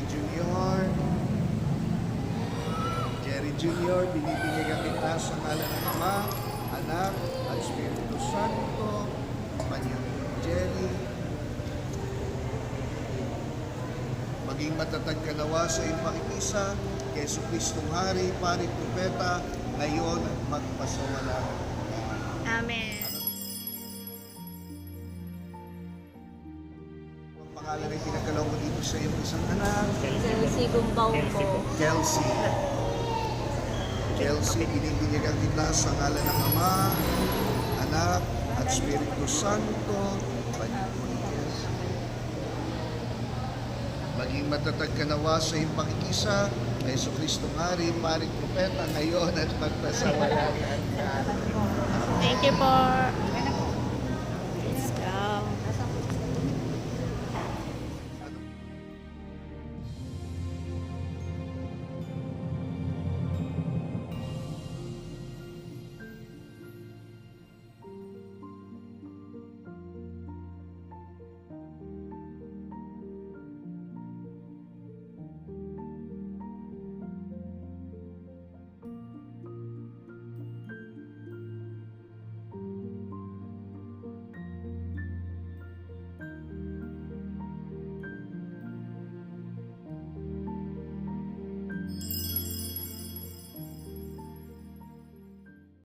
Junior. Jerry Junior, binibigyan kita sa ngalan ng Ama, Anak, at Espiritu Santo. Panginoon Jerry, maging matatag ka nawa sa iyong pakikisa kay Jesucristong Hari, Pari, Propeta, ngayon at magpasawalang. Amen. Ang pangalan ay pinagkalaw mo dito sa iyong isang anak, Chelsea Gumbao po. Kelsey. Kelsey, binibigyan kita sa ngalan ng Ama, Anak, at Espiritu Santo. Panginoon Yesu. Maging matatag ka nawa sa iyong pakikisa kay Jesucristong Hari, Pari, Propeta, ngayon at magpasawalang. Thank you po.